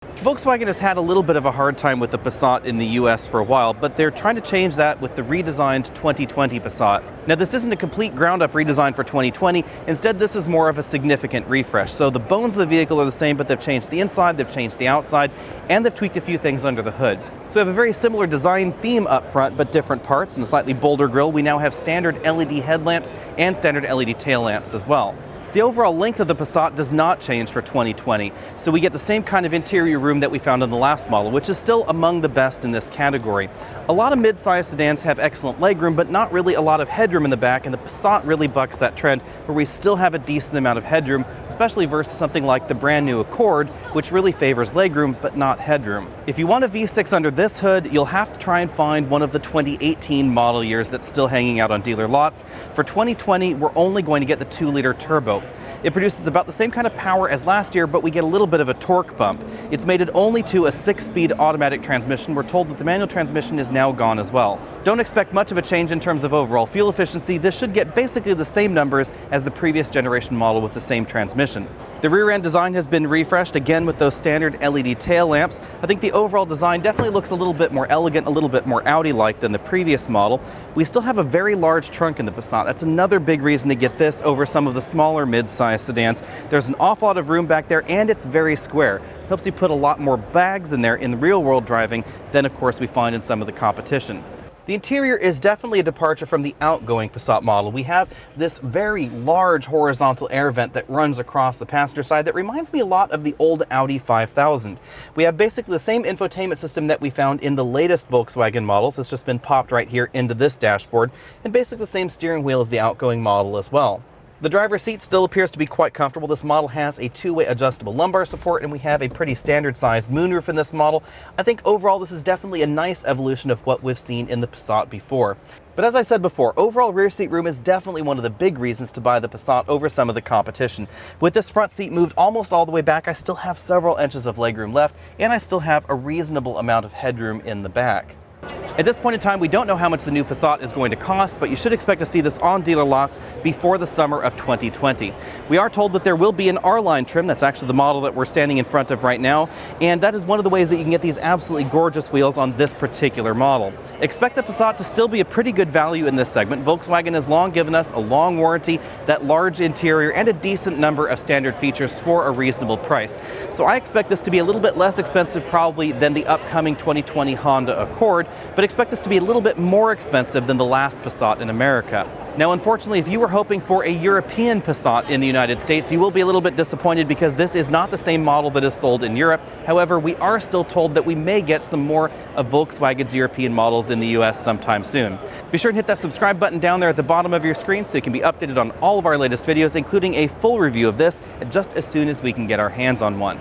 Volkswagen has had a little bit of a hard time with the Passat in the US for a while, but they're trying to change that with the redesigned 2020 Passat. Now, this isn't a complete ground-up redesign for 2020. Instead, this is more of a significant refresh. So the bones of the vehicle are the same, but they've changed the inside, they've changed the outside, and they've tweaked a few things under the hood. So we have a very similar design theme up front, but different parts, and a slightly bolder grille. We now have standard LED headlamps and standard LED tail lamps as well. The overall length of the Passat does not change for 2020, so we get the same kind of interior room that we found in the last model, which is still among the best in this category. A lot of mid-size sedans have excellent legroom, but not really a lot of headroom in the back, and the Passat really bucks that trend where we still have a decent amount of headroom, especially versus something like the brand new Accord, which really favors legroom but not headroom. If you want a V6 under this hood, you'll have to try and find one of the 2018 model years that's still hanging out on dealer lots. For 2020, we're only going to get the 2-liter turbo. It produces about the same kind of power as last year, but we get a little bit of a torque bump. It's mated only to a 6-speed automatic transmission. We're told that the manual transmission is now gone as well. Don't expect much of a change in terms of overall fuel efficiency. This should get basically the same numbers as the previous generation model with the same transmission. The rear end design has been refreshed, again with those standard LED tail lamps. I think the overall design definitely looks a little bit more elegant, a little bit more Audi-like than the previous model. We still have a very large trunk in the Passat. That's another big reason to get this over some of the smaller mid-size sedans. There's an awful lot of room back there, and it's very square. Helps you put a lot more bags in there in the real-world driving than, of course, we find in some of the competition. The interior is definitely a departure from the outgoing Passat model. We have this very large horizontal air vent that runs across the passenger side that reminds me a lot of the old Audi 5000. We have basically the same infotainment system that we found in the latest Volkswagen models. It's just been popped right here into this dashboard, and basically the same steering wheel as the outgoing model as well. The driver's seat still appears to be quite comfortable. This model has a 2-way adjustable lumbar support, and we have a pretty standard-sized moonroof in this model. I think overall this is definitely a nice evolution of what we've seen in the Passat before. But as I said before, overall rear seat room is definitely one of the big reasons to buy the Passat over some of the competition. With this front seat moved almost all the way back, I still have several inches of legroom left, and I still have a reasonable amount of headroom in the back. At this point in time, we don't know how much the new Passat is going to cost, but you should expect to see this on dealer lots before the summer of 2020. We are told that there will be an R-Line trim. That's actually the model that we're standing in front of right now, and that is one of the ways that you can get these absolutely gorgeous wheels on this particular model. Expect the Passat to still be a pretty good value in this segment. Volkswagen has long given us a long warranty, that large interior, and a decent number of standard features for a reasonable price. So I expect this to be a little bit less expensive probably than the upcoming 2020 Honda Accord, but expect this to be a little bit more expensive than the last Passat in America. Now, unfortunately, if you were hoping for a European Passat in the United States, you will be a little bit disappointed because this is not the same model that is sold in Europe. However, we are still told that we may get some more of Volkswagen's European models in the US sometime soon. Be sure to hit that subscribe button down there at the bottom of your screen so you can be updated on all of our latest videos, including a full review of this just as soon as we can get our hands on one.